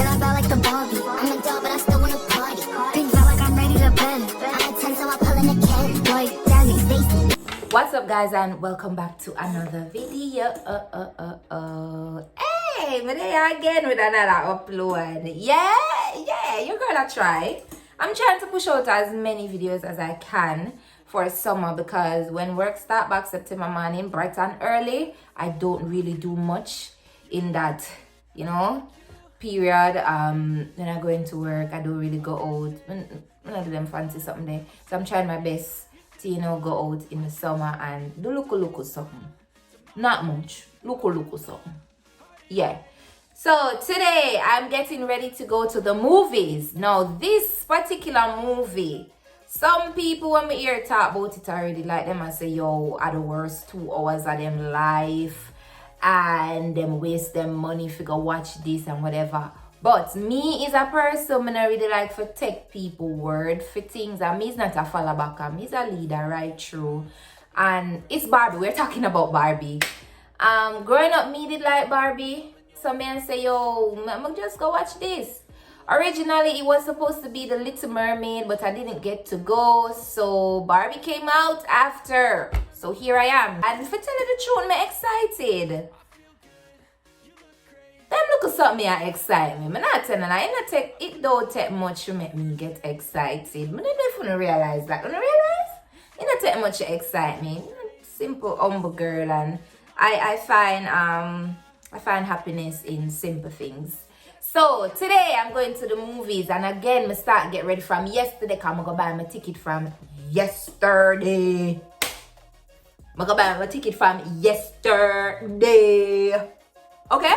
Girl, I felt like the Barbie. I'm a doll, but I still wanna party. Big felt like I'm ready to bend. I'm a 10, so I pull in a Kedz. Like Jazzy, Stacy. What's up, guys, and welcome back to another video. Hey, we're there again with another upload. Yeah, you're gonna try. I'm trying to push out as many videos as I can for summer because when work start back September morning, bright and early, I don't really do much in that, period. When I go into work, I don't really go out. When I do them fancy something there. So I'm trying my best to, go out in the summer and do look something. Not much. Look something. Yeah. So today I'm getting ready to go to the movies. Now this particular movie, some people when me hear talk about it already, like them and say, yo, are the worst 2 hours of them life and them waste them money if you go watch this and whatever. But me is a person, I really like to take people word for things, and me is not a follow back, and me is a leader right through. And it's Barbie, we're talking about Barbie. Growing up, me did like Barbie. Some men say, yo, I'm just go watch this. Originally, it was supposed to be The Little Mermaid, but I didn't get to go. So Barbie came out after. So here I am. And for telling the truth, I'm excited. Them look at something that excite me. I'm not telling you, it don't take much to make me get excited. I don't definitely realize that. When I realize, it don't take much to excite me. Simple, humble girl, and I find happiness in simple things. So today I'm going to the movies, and again, I start get ready from yesterday. Cause I'm gonna buy my ticket from yesterday. I'm gonna buy my ticket from yesterday. Okay?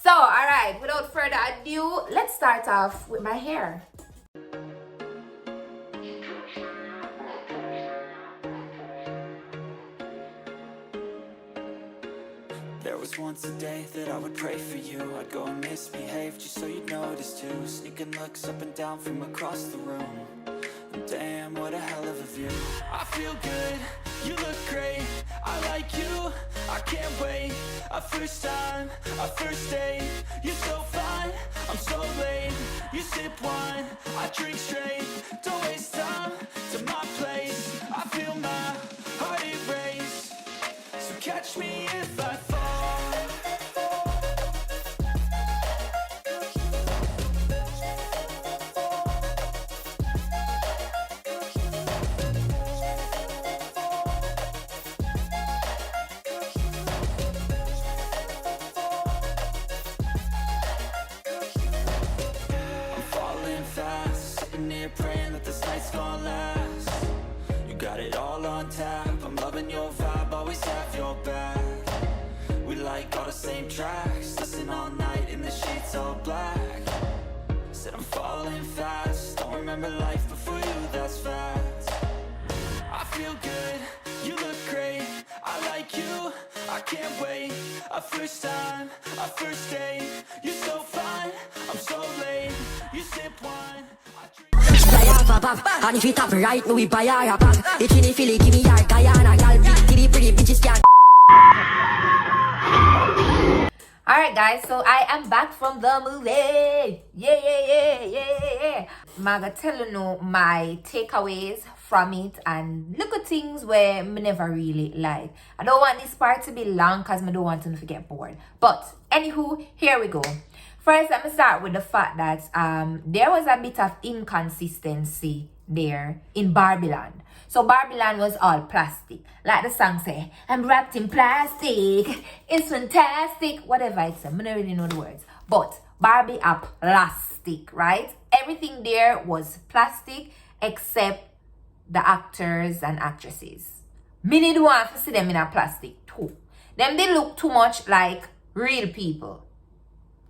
So, alright, without further ado, let's start off with my hair. There was once a day that I would pray for you. I'd go and misbehave just so you'd notice too. Sneaking looks up and down from across the room. And damn, what a hell of a view. I feel good, you look great. I like you, I can't wait. A first time, a first date. You're so fine, I'm so late. You sip wine, I drink straight. Don't waste time to my place. I feel my heart erase. So catch me if I fall. Praying that this night's gonna last. You got it all on tap. I'm loving your vibe, always have your back. We like all the same tracks. Listen all night in the sheets all black. Said I'm falling fast. Don't remember life before you, that's fact. I feel good, you look great. I like you, I can't wait. A first time, a first date. You're so fine, I'm so late. You sip wine, and if it happen right, we buy her a bag. It's in the Philly, give me your Guyana, girl. Pretty bitches can't. Alright guys, so I am back from the movie. Yeah. I'm gonna tell you know my takeaways from it and look at things where me never really like. I don't want this part to be long because I don't want to get bored. But anywho, here we go. First, let me start with the fact that there was a bit of inconsistency there in Barbie Land. So Barbie Land was all plastic. Like the song say, I'm wrapped in plastic. It's fantastic. Whatever it says. I don't really know the words. But Barbie are plastic, right? Everything there was plastic except the actors and actresses. Me need want to see them in a plastic too. Them they look too much like real people.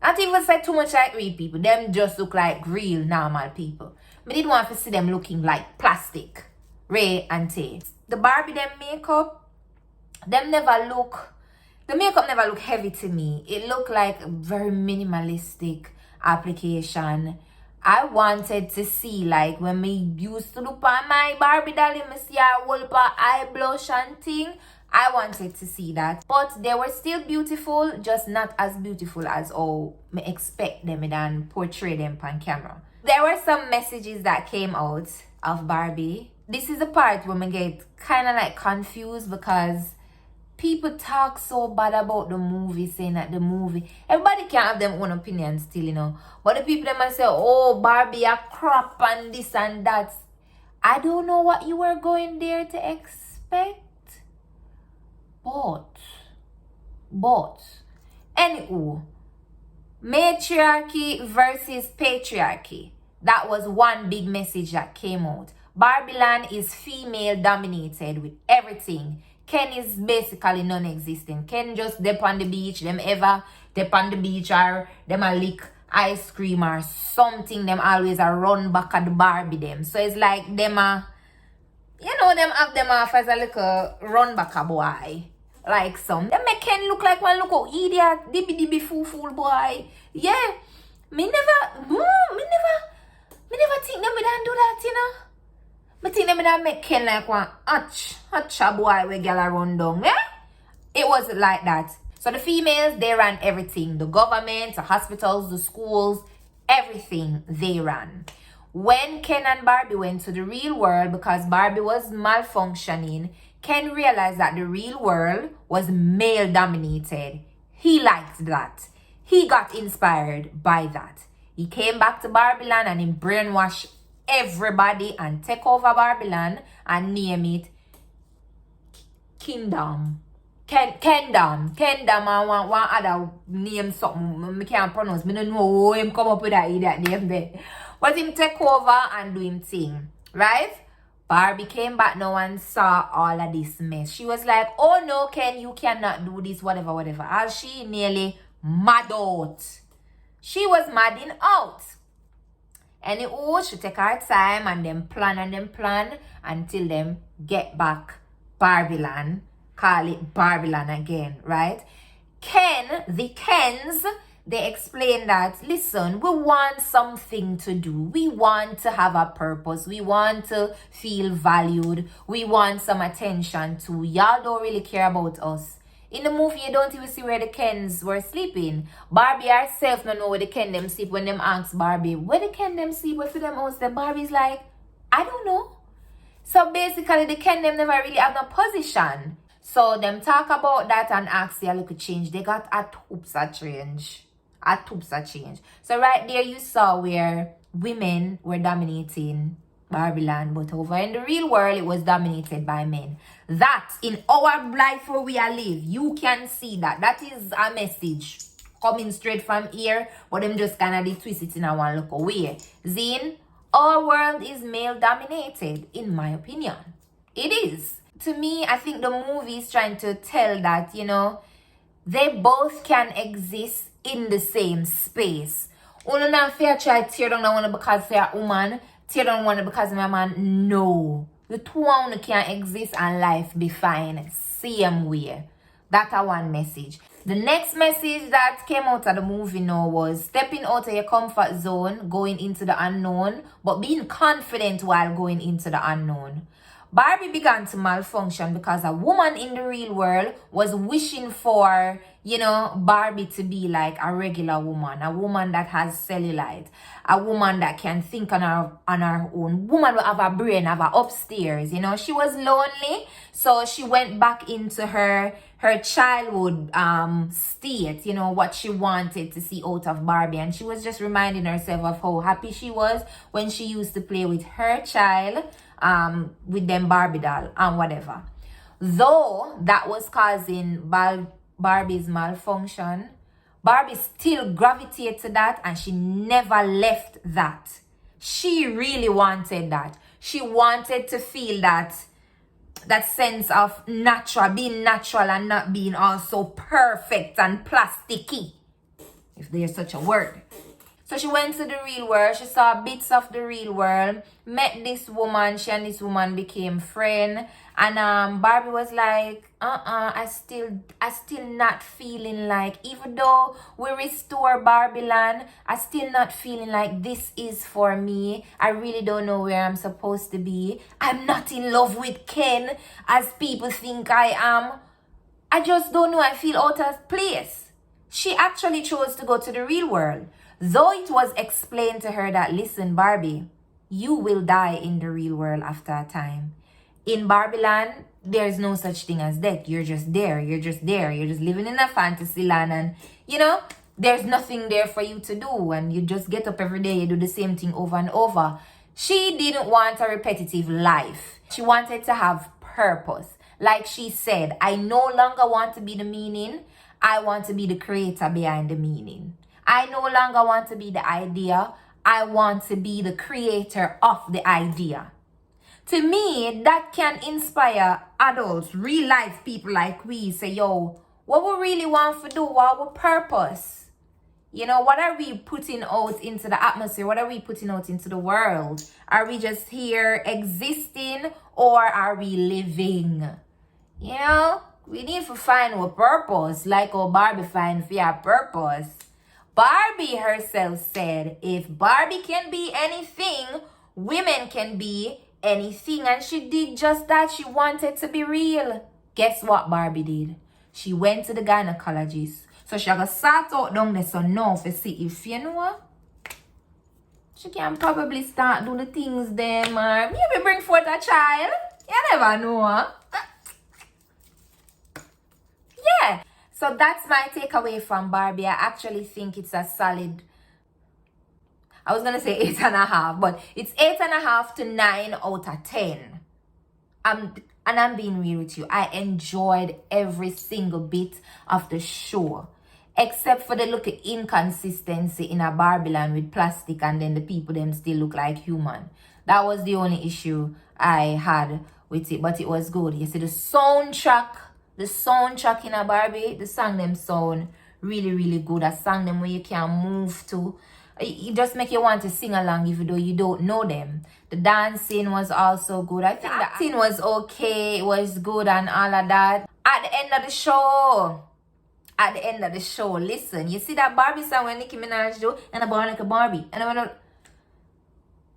Not even say too much like real people. Them just look like real normal people. Me did want to see them looking like plastic. Ray and Tay. The Barbie them makeup, the makeup never look heavy to me. It looked like a very minimalistic application. I wanted to see, like, when me used to look on my Barbie doll, me see a whole eye blush and thing. I wanted to see that. But they were still beautiful, just not as beautiful as how me expect them and portray them on camera. There were some messages that came out of Barbie. This is the part where me get kind of like confused because people talk so bad about the movie, saying that the movie, everybody can have their own opinions still, you know. But the people that might say, oh, Barbie a crap and this and that. I don't know what you were going there to expect. But, anywho, matriarchy versus patriarchy. That was one big message that came out. Barbie land is female dominated with everything. Ken is basically non-existent. Ken just dip on the beach. Them ever dip on the beach or them a lick ice cream or something. Them always a run back at the Barbie them. So it's like them a, you know, them have them off as a little run back a boy. Like some. Them make Ken look like one look idiot, dibby fool boy. Yeah. Me never think them would do that, you know. I think them would make Ken like one hotcha boy where girl run down. Yeah? It wasn't like that. So the females, they ran everything. The government, the hospitals, the schools, everything they ran. When Ken and Barbie went to the real world, because Barbie was malfunctioning, Ken realized that the real world was male dominated. He liked that. He got inspired by that. He came back to Barbie land and he brainwashed everybody and take over Barbie land and name it Kingdom. Kendom and one other name something I can't pronounce. I don't know how him come up with that name there. But him take over and do him thing. Right? Barbie came back now and saw all of this mess. She was like, oh no, Ken, you cannot do this, whatever. As she nearly mad out. She was madding out. Anywho, she take her time and them plan until them get back Barbie land. Call it Barbie land again, right? The Kens, they explain that, listen, we want something to do. We want to have a purpose. We want to feel valued. We want some attention too. Y'all don't really care about us. In the movie, you don't even see where the Kens were sleeping. Barbie herself don't know where the Ken them sleep. When them ask Barbie, where the Ken them sleep? Where for them house? The Barbie's like, I don't know. So basically, the Ken them never really have no position. So them talk about that and ask their little change. They got a tupsa change. So right there you saw where women were dominating Barbie land, but over in the real world it was dominated by men. That in our life where we are live, you can see that. That is a message coming straight from here, but them just kind of twist it in a one look away. Zine, our world is male dominated, in my opinion. It is. To me, I think the movie is trying to tell that, you know, they both can exist in the same space. Only not fair try tear down the one because they're a woman, tear down one because they're a man. No. The two one can exist and life be fine. Same way. That's a one message. The next message that came out of the movie now was stepping out of your comfort zone, going into the unknown, but being confident while going into the unknown. Barbie began to malfunction because a woman in the real world was wishing for, you know, Barbie to be like a regular woman, a woman that has cellulite, a woman that can think on her own, woman will have a brain, have a upstairs, you know. She was lonely, so she went back into her childhood state, you know, what she wanted to see out of Barbie, and she was just reminding herself of how happy she was when she used to play with her child, with them Barbie doll and whatever. Though that was causing Barbie's malfunction, Barbie still gravitated to that and she never left that. She really wanted that. She wanted to feel that sense of being natural and not being all so perfect and plasticky, if there's such a word. So she went to the real world. She saw bits of the real world. Met this woman. She and this woman became friends. And Barbie was like, I still not feeling like, even though we restore Barbie land, I still not feeling like this is for me. I really don't know where I'm supposed to be. I'm not in love with Ken as people think I am. I just don't know. I feel out of place. She actually chose to go to the real world. Though it was explained to her that, listen, Barbie, you will die in the real world after a time. In Barbie land, there's no such thing as death. You're just there. You're just there. You're just living in a fantasy land. And, you know, there's nothing there for you to do. And you just get up every day. You do the same thing over and over. She didn't want a repetitive life. She wanted to have purpose. Like she said, I no longer want to be the meaning. I want to be the creator behind the meaning. I no longer want to be the idea. I want to be the creator of the idea. To me, that can inspire adults, real life people like we. Say, yo, what we really want to do? What our purpose? You know, what are we putting out into the atmosphere? What are we putting out into the world? Are we just here existing, or are we living? You know, we need to find our purpose, like how Barbie find for her purpose. Barbie herself said, if Barbie can be anything, women can be anything. And she did just that. She wanted to be real. Guess what Barbie did? She went to the gynecologist. So she got sat out down there so now to see if, you know what, she can probably start do the things them, or maybe bring forth a child. You never know, huh? Yeah. So that's my takeaway from Barbie. I actually think it's a solid, I was going to say 8.5, but it's 8.5 to 9 out of 10. And I'm being real with you. I enjoyed every single bit of the show, except for the look of inconsistency in a Barbie land with plastic, and then the people them still look like human. That was the only issue I had with it, but it was good. You see the soundtrack in a Barbie, the song them sound really, really good. A song them where you can move to. It just make you want to sing along even though you don't know them. The dancing was also good. I think the acting was okay. It was good and all of that. At the end of the show, listen, you see that Barbie song when Nicki Minaj do, and I'm born like a Barbie. And I'm gonna,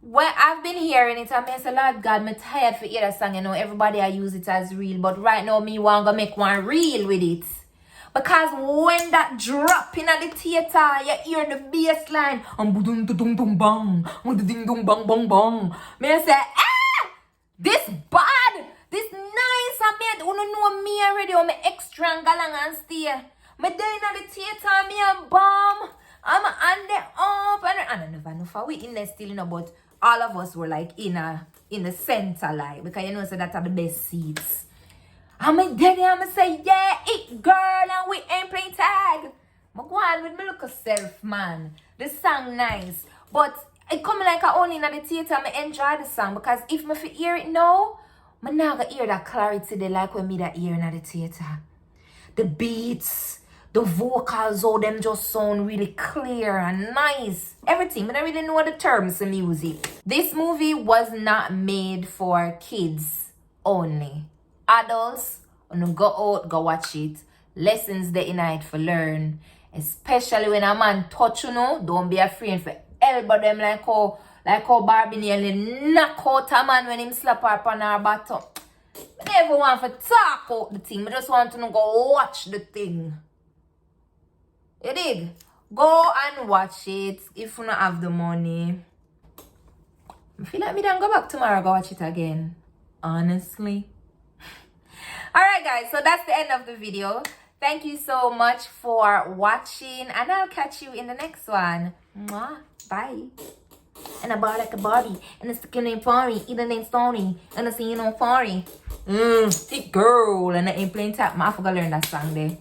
well, I've been hearing it, and I say, Lord God, I'm tired for hear that song, you know, everybody I use it as real, but right now me want to make one real with it. Because when that drop in the theater, you hear the bass line, me I say, this bad, this nice, I made, you know me already, I'm extra and galang and stay. Me there in the theater, me a bomb, I'm on the up, and I never know if we in there still, you know, but all of us were like in the center, like, because you know, so that are the best seats. I'm there, I'm say, yeah, it girl, and we ain't playing tag. I go on with my look of self, man. The song nice, but it come like I only in the theater, I enjoy the song, because if I hear it now, I not gonna hear that clarity they like when me that hear in the theater. The beats, the vocals, all them just sound really clear and nice. Everything, but I don't really know the terms of music. This movie was not made for kids only. Adults, when you go out, go watch it. Lessons there in it for learn. Especially when a man touch, you know, don't be afraid for elbow them like how Barbie nearly knock out a man when him slap her upon her bottom. I never want to talk out the thing. I just want to go watch the thing. You dig? Go and watch it if you don't have the money. I feel like me don't go back tomorrow go watch it again. Honestly. Alright guys, so that's the end of the video. Thank you so much for watching, and I'll catch you in the next one. Mwah. Bye. And I bought like a Barbie, and it's the name Fari, either name Stony, and I see you know Fari. Thick girl, and I ain't playing tap. I forgot to learn that song there.